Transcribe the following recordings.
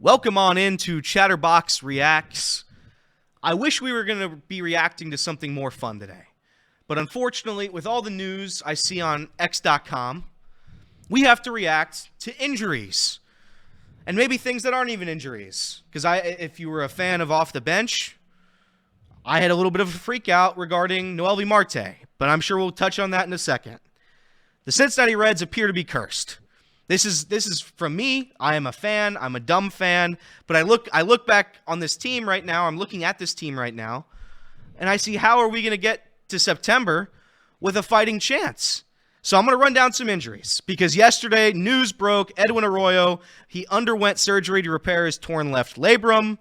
Welcome on into Chatterbox Reacts. I wish we were going to be reacting to something more fun today. But unfortunately, with all the news I see on X.com, we have to react to injuries. And maybe things that aren't even injuries. Because if you were a fan of Off the Bench, I had a little bit of a freak out regarding Noelvi Marte. But I'm sure we'll touch on that in a second. The Cincinnati Reds appear to be cursed. This is from me. I am a fan. I'm a dumb fan. But I look back on this team right now. I'm looking at this team right now. And I see, how are we going to get to September with a fighting chance? So I'm going to run down some injuries. Because yesterday, news broke. Edwin Arroyo, he underwent surgery to repair his torn left labrum.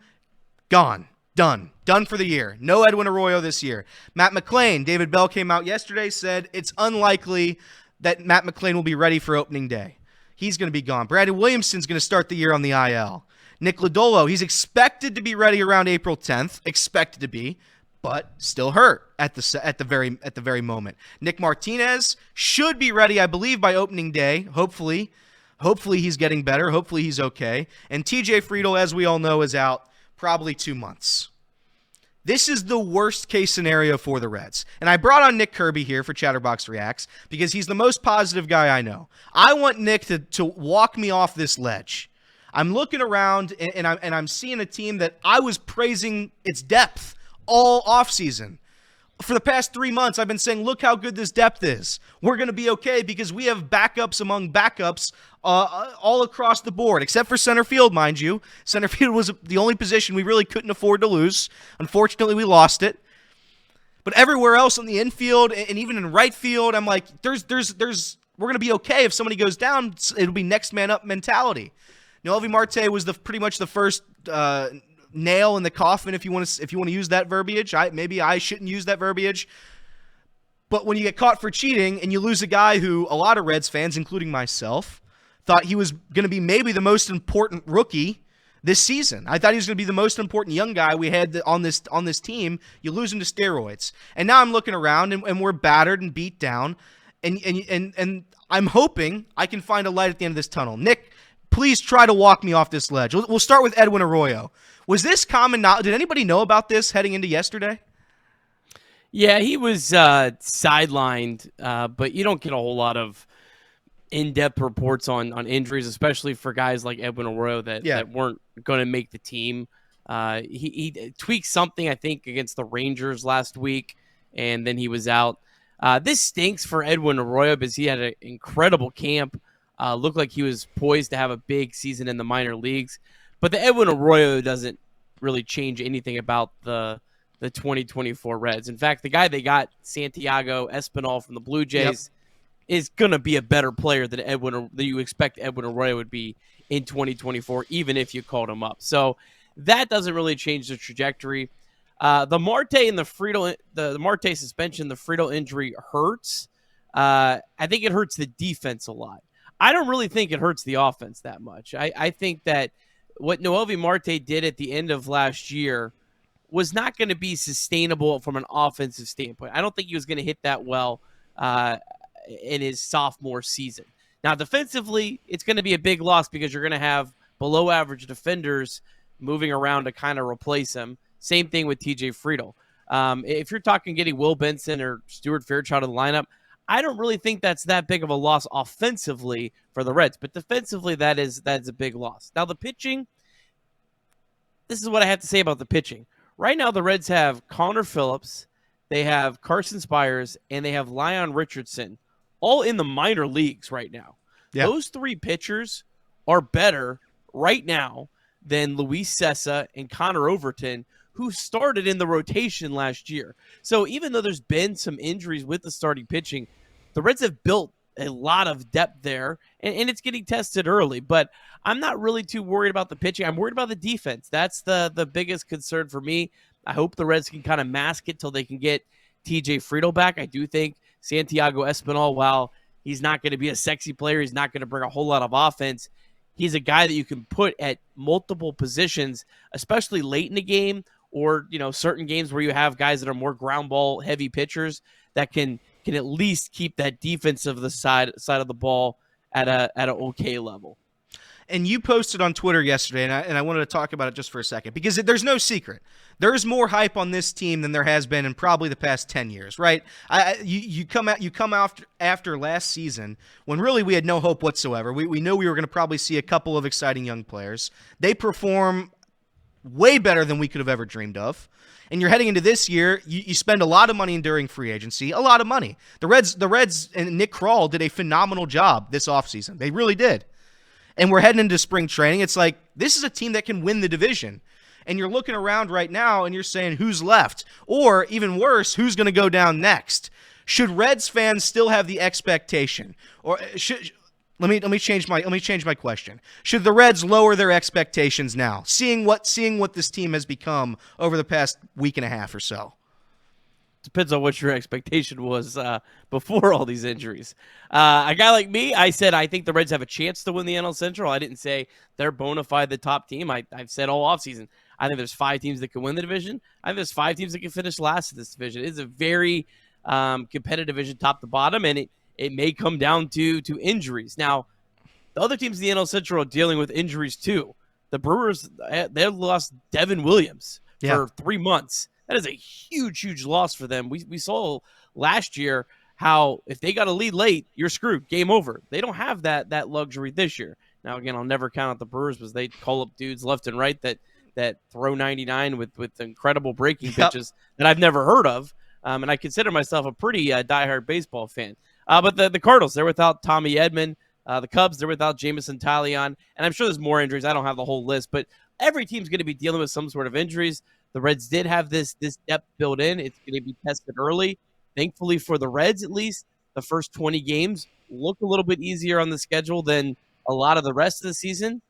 Gone. Done for the year. No Edwin Arroyo this year. Matt McLain, David Bell came out yesterday, said it's unlikely that Matt McLain will be ready for opening day. He's going to be gone. Brandon Williamson's going to start the year on the IL. Nick Lodolo, he's expected to be ready around April 10th. Expected to be, but still hurt at the very moment. Nick Martinez should be ready, I believe, by opening day. Hopefully he's getting better. Hopefully he's okay. And TJ Friedel, as we all know, is out probably 2 months. This is the worst case scenario for the Reds. And I brought on Nick Kirby here for Chatterbox Reacts because he's the most positive guy I know. I want Nick to walk me off this ledge. I'm looking around and I'm seeing a team that I was praising its depth all offseason. For the past 3 months, I've been saying, look how good this depth is. We're going to be okay because we have backups among backups all across the board, except for center field, mind you. Center field was the only position we really couldn't afford to lose. Unfortunately, we lost it. But everywhere else in the infield and even in right field, I'm like, we're going to be okay. If somebody goes down, it'll be next man up mentality. Noelvi Marte was pretty much the first nail in the coffin, if you want to use that verbiage. Maybe I shouldn't use that verbiage. But when you get caught for cheating and you lose a guy who a lot of Reds fans, including myself, thought he was going to be maybe the most important rookie this season. I thought he was going to be the most important young guy we had on this team. You lose him to steroids. And now I'm looking around and we're battered and beat down. And I'm hoping I can find a light at the end of this tunnel. Nick, please try to walk me off this ledge. We'll start with Edwin Arroyo. Was this common knowledge? Did anybody know about this heading into yesterday? Yeah, he was sidelined, but you don't get a whole lot of in-depth reports on injuries, especially for guys like Edwin Arroyo that weren't going to make the team. He tweaked something, I think, against the Rangers last week, and then he was out. This stinks for Edwin Arroyo because he had an incredible camp. Looked like he was poised to have a big season in the minor leagues. But the Edwin Arroyo doesn't really change anything about the 2024 Reds. In fact, the guy they got, Santiago Espinal from the Blue Jays, is going to be a better player than you expect Edwin Arroyo would be in 2024, even if you called him up. So that doesn't really change the trajectory. The Marte and the Marte suspension, the Friedel injury hurts. I think it hurts the defense a lot. I don't really think it hurts the offense that much. I think that what Noelvi Marte did at the end of last year was not going to be sustainable from an offensive standpoint. I don't think he was going to hit that well in his sophomore season. Now, defensively, it's going to be a big loss because you're going to have below-average defenders moving around to kind of replace him. Same thing with TJ Friedel. If you're talking getting Will Benson or Stuart Fairchild in the lineup, I don't really think that's that big of a loss offensively for the Reds, but defensively, that's a big loss. Now, the pitching, this is what I have to say about the pitching. Right now, the Reds have Connor Phillips, they have Carson Spires, and they have Lyon Richardson, all in the minor leagues right now. Yeah. Those three pitchers are better right now than Luis Cessa and Connor Overton, who started in the rotation last year. So even though there's been some injuries with the starting pitching, the Reds have built a lot of depth there, and it's getting tested early. But I'm not really too worried about the pitching. I'm worried about the defense. That's the biggest concern for me. I hope the Reds can kind of mask it till they can get TJ Friedel back. I do think Santiago Espinal, while he's not going to be a sexy player, he's not going to bring a whole lot of offense, he's a guy that you can put at multiple positions, especially late in the game, or certain games where you have guys that are more ground ball heavy pitchers that can at least keep that defensive side of the ball at an okay level. And you posted on Twitter yesterday, and I wanted to talk about it just for a second, because there's no secret. There's more hype on this team than there has been in probably the past 10 years, right? You come after last season when really we had no hope whatsoever. We knew we were going to probably see a couple of exciting young players. They perform way better than we could have ever dreamed of. And you're heading into this year, you spend a lot of money during free agency, a lot of money. The Reds and Nick Krall did a phenomenal job this offseason. They really did. And we're heading into spring training. It's like, this is a team that can win the division. And you're looking around right now and you're saying, who's left? Or even worse, who's going to go down next? Should Reds fans still have the expectation? Or let me change my question. Should the Reds lower their expectations now, seeing what this team has become over the past week and a half or so? Depends on what your expectation was before all these injuries. A guy like me, I said I think the Reds have a chance to win the NL Central. I didn't say they're bona fide the top team. I've said all offseason, I think there's 5 teams that can win the division. I think there's 5 teams that can finish last in this division. It's a very competitive division top to bottom, and it may come down to injuries. Now, the other teams in the NL Central are dealing with injuries too. The Brewers, they lost Devin Williams for 3 months. That is a huge, huge loss for them. We saw last year how if they got a lead late, you're screwed. Game over. They don't have that luxury this year. Now, again, I'll never count out the Brewers because they call up dudes left and right that throw 99 with incredible breaking pitches that I've never heard of. And I consider myself a pretty diehard baseball fan. But the Cardinals, they're without Tommy Edman. The Cubs, they're without Jameson Taillon. And I'm sure there's more injuries. I don't have the whole list. But every team's going to be dealing with some sort of injuries. The Reds did have this depth built in. It's going to be tested early. Thankfully for the Reds, at least, the first 20 games look a little bit easier on the schedule than a lot of the rest of the season.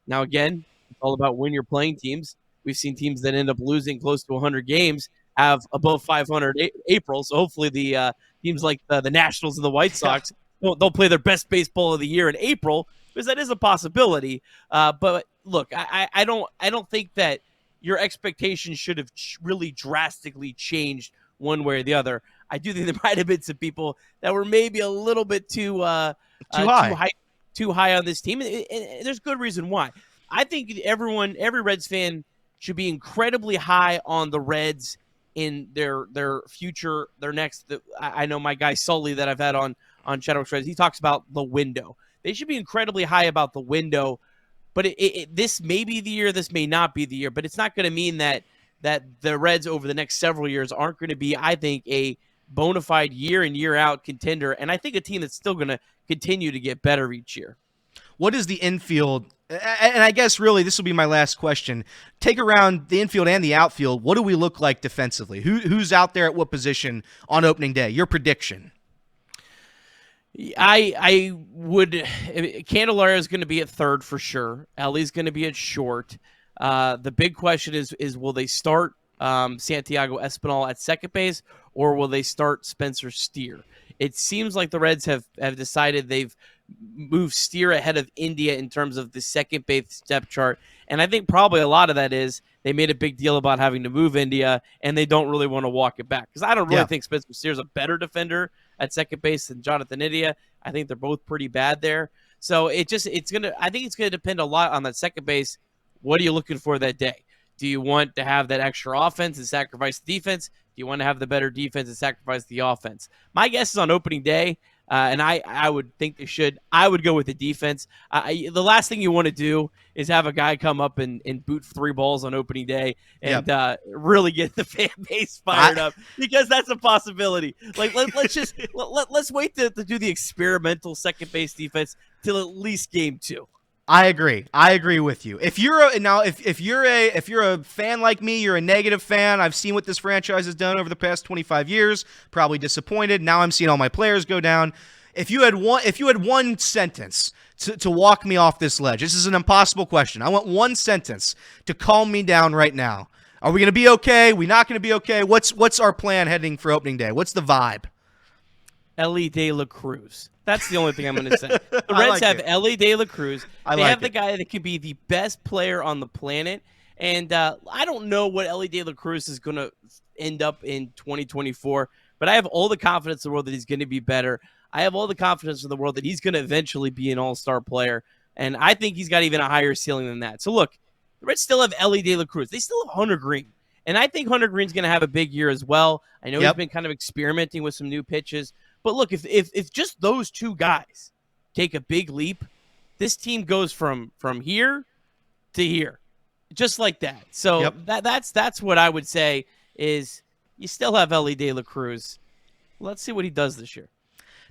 Now, again, it's all about when you're playing teams. We've seen teams that end up losing close to 100 games have above 500 April. So hopefully the teams like the Nationals and the White Sox, they'll play their best baseball of the year in April, because that is a possibility. But look, I don't think that your expectations should have really drastically changed one way or the other. I do think there might have been some people that were maybe a little bit too high on this team. And there's good reason why. I think every Reds fan should be incredibly high on the Reds in their future, their next. I know my guy Sully that I've had on Chatterbox Reds, he talks about the window. They should be incredibly high about the window. But this may be the year, this may not be the year, but it's not going to mean that the Reds over the next several years aren't going to be, I think, a bona fide year in, year out contender. And I think a team that's still going to continue to get better each year. What is the infield? And I guess really this will be my last question. Take around the infield and the outfield. What do we look like defensively? Who's out there at what position on opening day? Your prediction. I would. Candelario is going to be at third for sure. Ellie's going to be at short. The big question is will they start Santiago Espinal at second base, or will they start Spencer Steer? It seems like the Reds have decided they've moved Steer ahead of India in terms of the second base depth chart. And I think probably a lot of that is they made a big deal about having to move India, and they don't really want to walk it back. Because I don't really think Spencer Steer's a better defender at second base than Jonathan India. I think they're both pretty bad there. So I think it's gonna depend a lot on that second base. What are you looking for that day? Do you want to have that extra offense and sacrifice the defense? Do you want to have the better defense and sacrifice the offense? My guess is on opening day, and I would think they should. I would go with the defense. The last thing you want to do is have a guy come up and boot 3 balls on opening day and really get the fan base fired up, because that's a possibility. Like let's wait to do the experimental second base defense till at least game 2. I agree with you. If you're a fan like me, you're a negative fan. I've seen what this franchise has done over the past 25 years. Probably disappointed. Now I'm seeing all my players go down. If you had one sentence to walk me off this ledge, this is an impossible question. I want one sentence to calm me down right now. Are we going to be okay? Are we not going to be okay? What's our plan heading for opening day? What's the vibe? Ellie De La Cruz. That's the only thing I'm going to say. The Reds have Ellie De La Cruz. They have the guy that could be the best player on the planet. And I don't know what Ellie De La Cruz is going to end up in 2024, but I have all the confidence in the world that he's going to be better. I have all the confidence in the world that he's going to eventually be an all-star player. And I think he's got even a higher ceiling than that. So look, the Reds still have Ellie De La Cruz. They still have Hunter Green. And I think Hunter Green's going to have a big year as well. I know he's been kind of experimenting with some new pitches. But look, if just those two guys take a big leap, this team goes from here to here, just like that. So that's what I would say is you still have Ellie De La Cruz. Let's see what he does this year.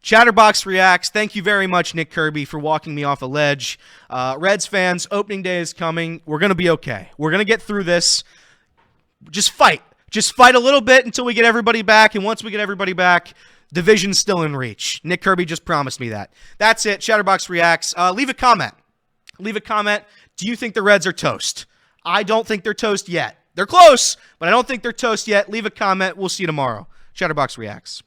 Chatterbox reacts. Thank you very much, Nick Kirby, for walking me off a ledge. Reds fans, opening day is coming. We're going to be okay. We're going to get through this. Just fight. Just fight a little bit until we get everybody back. And once we get everybody back, division's still in reach. Nick Kirby just promised me that. That's it. Chatterbox reacts. Leave a comment. Leave a comment. Do you think the Reds are toast? I don't think they're toast yet. They're close, but I don't think they're toast yet. Leave a comment. We'll see you tomorrow. Chatterbox reacts.